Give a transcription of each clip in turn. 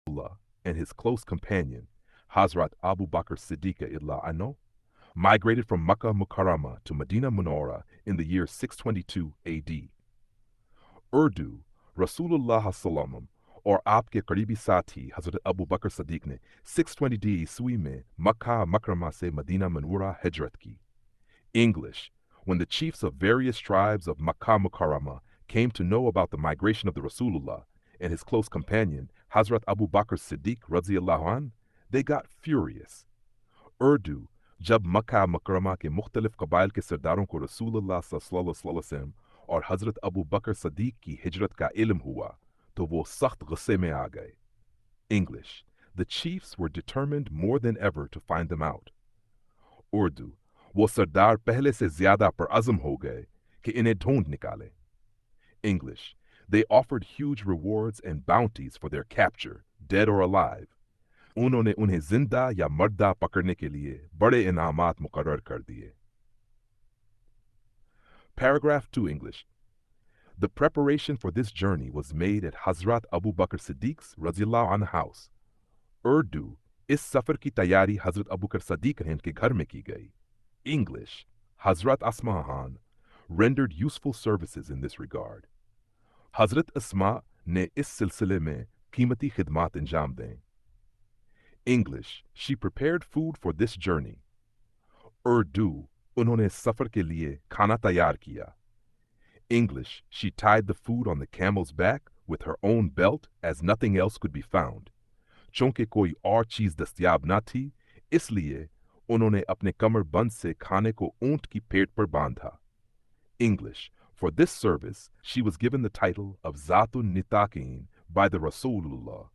and his close companion, Hazrat Abu Bakr Siddiq illa anhu, migrated from Makkah Mukarramah to Medina Munawwara in the year 622 AD. Urdu, Rasulullah Sallam, और आपके करीबी साथी हजरत अबू बकर सदीक ने 620 ईस्वी में मक्का मकरमा से मदीना मनवरा हिजरत की. English, when the chiefs of various tribes of Makkah Mukarramah came to know about the migration of the Rasulullah and his close companion, Hazrat Abu Bakr Siddiq radiyallahu anh, they got furious. Urdu, जब मक्का मुकरमा के मुख्तलिफ कबाइल के सरदारों को रसूलुल्लाह सल्लल्लाहु अलैहि वसल्लम और हजरत अबू बकर सदीक की हिजरत का इल्म हुआ तो वो सख्त गुस्से में आ गए. English, the chiefs were determined more than ever to find them out. Urdu, वो सरदार पहले से ज्यादा परअज़म हो गए कि इन्हें ढूंढ निकाले. English, they offered huge rewards and bounties for their capture, dead or alive. उन्होंने उन्हें जिंदा या मर्दा पकड़ने के लिए बड़े इनामात मुकर्रर कर दिए. Paragraph 2 English. The preparation for this journey was made at Hazrat Abu Bakr Siddiq's रज़ियल्लाहु अन्हु house. Urdu, इस सफर की तैयारी हजरत अबू बकर सदीक के घर में की गई. English, Hazrat Asma rendered useful services in this regard. Hazrat Asma ने इस सिलसिले में कीमती खिदमात अंजाम दें. English, she prepared food for this journey. Urdu, उन्होंने सफर के लिए खाना तैयार किया. English, she tied the food on the camel's back with her own belt as nothing else could be found. चूंकि कोई और चीज दस्तयाब न थी, इसलिए उन्होंने अपने कमरबंद से खाने को ऊंट की पेट पर बांधा. English, for this service, she was given the title of Zatun Nitaqeen by the Rasulullah.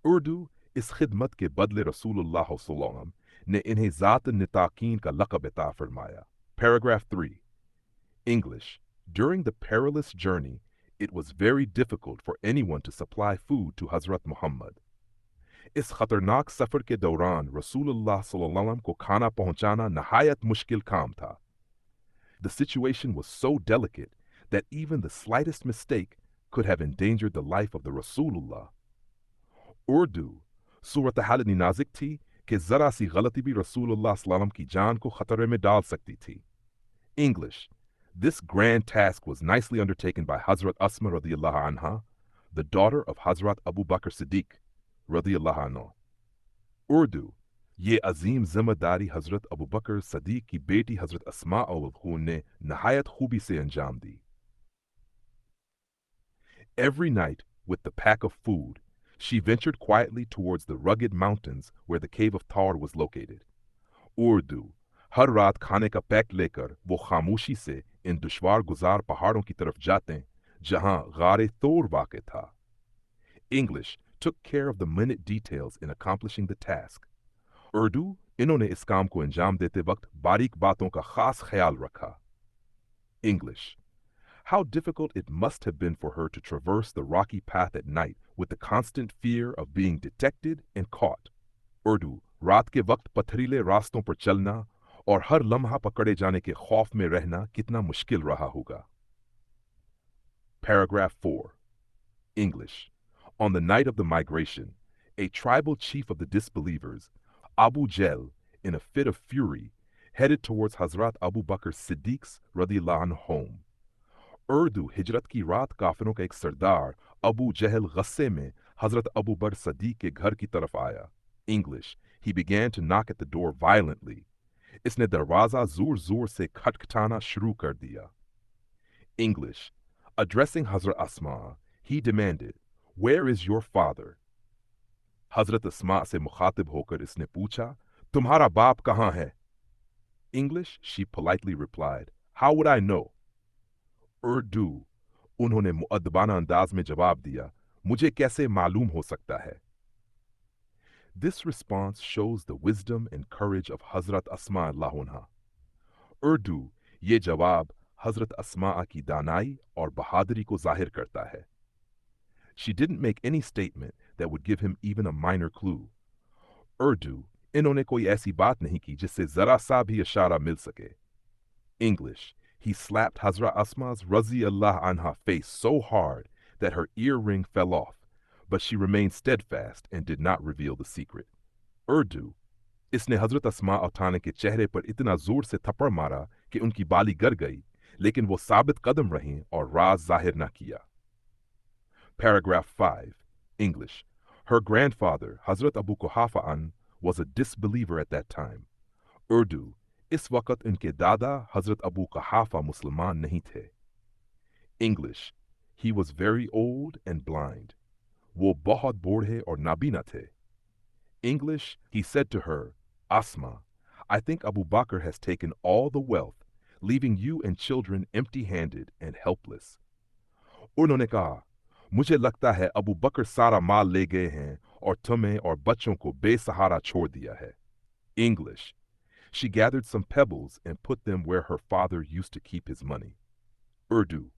Urdu, इस खिदमत के बदले रसूलुल्लाह सल्लल्लाहु ने इन्हें ज़ात निताकीन का लक़ब अता फरमाया. Paragraph 3. English, during the perilous journey, it was very difficult for anyone to supply food to Hazrat Muhammad. इस खतरनाक सफर के दौरान रसूलुल्लाह सल्लल्लाहु को खाना पहुंचाना नहायत मुश्किल काम था. The situation was so delicate that even the slightest mistake could have endangered the life of the Rasulullah. Urdu, सूरत हाल नाजुक थी कि जरा सी गलती भी रसूलुल्लाह सल्लल्लाहु की जान को खतरे में डाल सकती थी. English, this grand task was nicely undertaken by Hazrat Asma radiyallahu anha, the daughter of Hazrat Abu Bakr Siddiq radiyallahu anhu. Urdu, ये अजीम जिम्मेदारी हजरत अबू बकर सदीक की बेटी हजरत अस्मा और ने नहायत खूबी से अंजाम दी. Every night, with the pack of food, she ventured quietly towards the rugged mountains where the cave of Tar was located. Urdu, हर रात खाने का पैक लेकर वो खामोशी से इन दुश्वार गुजार पहाड़ों की तरफ जाते जहां गारे तोर वाक़ था. English, took care of the minute details in accomplishing the task. Urdu, इन्होंने इस काम को अंजाम देते वक्त बारीक बातों का खास ख्याल रखा. English, how difficult it must have been for her to traverse the rocky path at night with the constant fear of being detected and caught. Urdu, रात के वक्त पथरीले रास्तों पर चलना और हर लम्हा पकड़े जाने के खौफ में रहना कितना मुश्किल रहा होगा. Paragraph 4. English. On the night of the migration, a tribal chief of the disbelievers, Abu Jahl, in a fit of fury, headed towards Hazrat Abu Bakr Siddiq's radiyallahu anhu home. Urdu, हिजरत की रात काफिरों का एक सरदार अबू जहल गस्से में हजरत अबू बकर सदीक के घर की तरफ आया. English, he began to knock at the door violently. इसने दरवाजा जोर जोर से खटखटाना शुरू कर दिया. English, addressing Hazrat Asma, he demanded, "Where is your father?" Hazrat Asma से मुखातिब होकर इसने पूछा, "तुम्हारा बाप कहाँ है?" English, she politely replied, "How would I know?" Urdu, उन्होंने मुअद्दबाना अंदाज में जवाब दिया, "मुझे कैसे मालूम हो सकता है?" This response shows the wisdom and courage of Hazrat Asma Allahu anha. Urdu, ये जवाब हजरत अस्मा की दानाई और बहादुरी को जाहिर करता है. She didn't make any statement that would give him even a minor clue. Urdu, इन्होंने कोई ऐसी बात नहीं की जिससे जरा सा भी इशारा मिल सके. English, he slapped Hazrat Asma's Razi Allah anha face so hard that her earring fell off, but she remained steadfast and did not reveal the secret. Urdu, इसने हजरत अस्मा और थाने के चेहरे पर इतना जोर से थप्पड़ मारा कि उनकी बाली गर गई, लेकिन वो साबित कदम रहीं और राज जाहिर न किया. Paragraph 5. English. Her grandfather, Hazrat Abu Quhafa An, was a disbeliever at that time. Urdu. इस वक़्त इनके दादा हजरत अबू कहाफा मुसलमान नहीं थे. English. He was very old and blind. वो बहुत बूढ़े और नाबीना थे. English. He said to her, Asma, I think Abu Bakr has taken all the wealth, leaving you and children empty-handed and helpless. उन्होंने कहा, मुझे लगता है अबू बकर सारा माल ले गए हैं और तुम्हें और बच्चों को बेसहारा छोड़ दिया है. English. She gathered some pebbles and put them where her father used to keep his money. Urdu.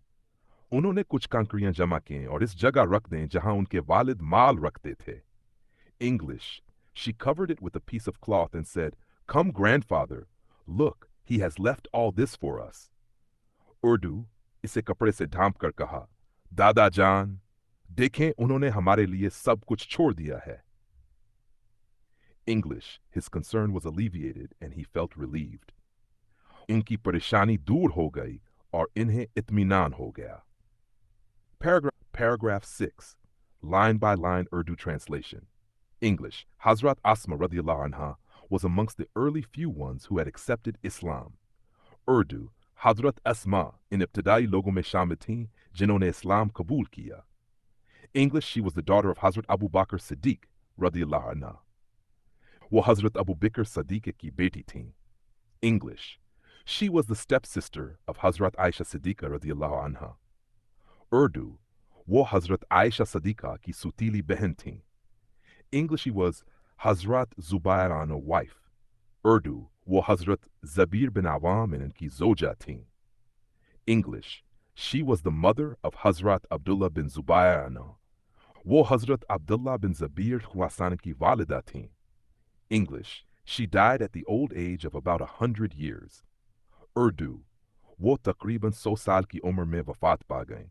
उन्होंने कुछ कंकरियां जमा की और इस जगह रख दें जहां उनके वालिद माल रखते थे. English. She covered it with a piece of cloth and said, Come, grandfather, look, he has left all this for us. Urdu. इसे कपड़े से ढांप कर कहा, दादा जान, देखें उन्होंने हमारे लिए सब कुछ छोड़ दिया है. English. His concern was alleviated and he felt relieved. इनकी परेशानी दूर हो गई और इन्हें इत्मीनान हो गया. Paragraph 6. Line by line Urdu translation. English. Hazrat Asma radiallahu anha was amongst the early few ones who had accepted Islam. Urdu. Hazrat Asma in ibtidai logo mein shamil theen jinhone Islam kabul kiya. English. She was the daughter of Hazrat Abu Bakr Siddiq radiallahu anha. वो हजरत अबू बकर सदीक की बेटी थीं. English. She was the stepsister of Hazrat Aisha Siddiqa radiallahu anha. Urdu. वो हजरत आयशा सदीका की सुतीली बहन थीं. English. She was Hazrat Zubair an's wife. Urdu. वो हजरत Zabir bin Awam and इनकी जोजा थीं. English. She was the mother of Hazrat Abdullah bin Zubair anhu. वो हजरत Abdullah bin Zabir Khwasan की वालिदा थीं. English. She died at the old age of about 100 years. Urdu. वो तकरीबन 100 साल की उम्र में वफात पा गईं.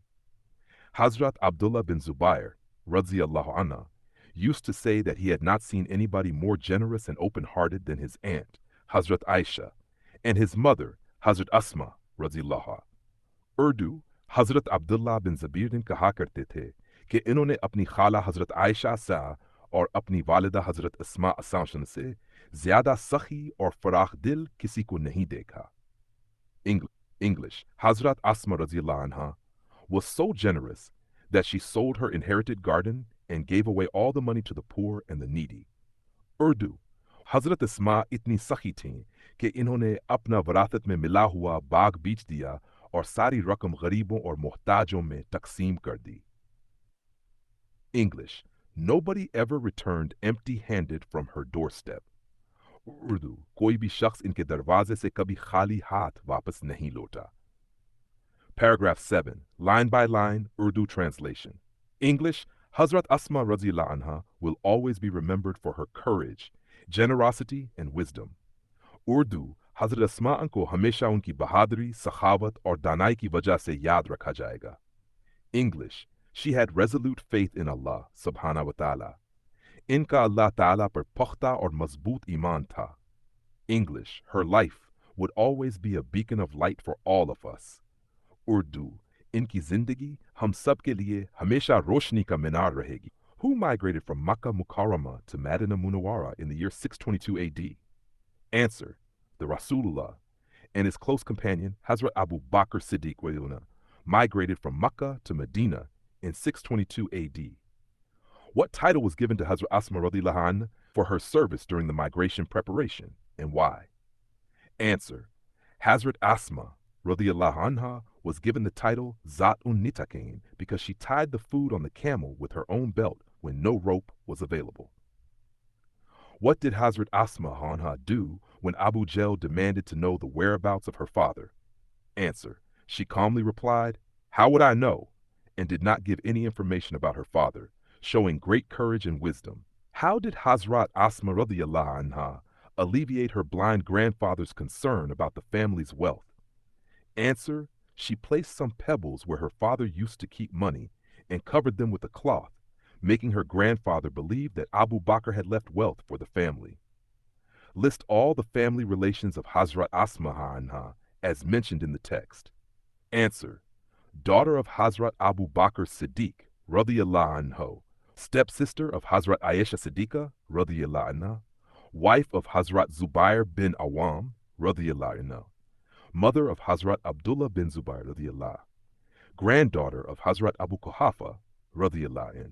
Hazrat Abdullah bin Zubair, radiyallahu anha, used to say that he had not seen anybody more generous and open-hearted than his aunt, Hazrat Aisha, and his mother, Hazrat Asma, radiyallahu. Urdu. Hazrat Abdullah bin Zabir din कहा करते थे कि इन्होंने अपनी खाला हजरत आयशा से और अपनी वालिदा हजरत अस्मा असांशन से ज्यादा सखी और फराख दिल किसी को नहीं देखा. English. Hazrat Asma radiyallahu anha was so generous that she sold her inherited garden and gave away all the money to the poor and the needy. Urdu. Hazrat Asma itni sakhi थीं कि इन्होंने अपना वरासत में मिला हुआ बाग बेच दिया और सारी रकम गरीबों और मोहताजों में तकसीम कर दी. English. Nobody ever returned empty-handed from her doorstep. Urdu. कोई भी शख्स इनके दरवाजे से कभी खाली हाथ वापस नहीं लौटा. Paragraph 7. Line by line Urdu translation. English. Hazrat Asma radiyallahu anha will always be remembered for her courage, generosity and wisdom. Urdu. Hazrat Asma को हमेशा उनकी बहादुरी, सखावत और दानाई की वजह से याद रखा जाएगा. English. She had resolute faith in Allah subhanahu wa ta'ala. इनका Allah ta'ala पर पुख्ता और मजबूत ईमान था. English. Her life would always be a beacon of light for all of us. Urdu. इनकी जिंदगी हम सब के लिए हमेशा रोशनी का मीनार रहेगी. Who migrated from Makkah Mukarramah to Madinah Munawwara in the year 622 AD? Answer. The Rasulullah and his close companion Hazrat Abu Bakr Siddiq migrated from Makkah to Medina in 622 AD. What title was given to Hazrat Asma radiyallahu anha for her service during the migration preparation, and why? Answer. Hazrat Asma radiyallahu anha was given the title Zat-un Nitaqain because she tied the food on the camel with her own belt when no rope was available. What did Hazrat Asma anha do when Abu Jahl demanded to know the whereabouts of her father? Answer. She calmly replied, How would I know? And did not give any information about her father, showing great courage and wisdom. How did Hazrat Asma radiyallahu anha alleviate her blind grandfather's concern about the family's wealth? Answer. She placed some pebbles where her father used to keep money and covered them with a cloth, making her grandfather believe that Abu Bakr had left wealth for the family. List all the family relations of Hazrat Asma anha as mentioned in the text. Answer: daughter of Hazrat Abu Bakr Siddiq, radiyallahu anhu, stepsister of Hazrat Aisha Siddiqa, radiyallahu anha, wife of Hazrat Zubair bin Awam, radiyallahu anhu, mother of Hazrat Abdullah bin Zubair, radiyallahu, granddaughter of Hazrat Abu Quhafa, radiyallahu anhu.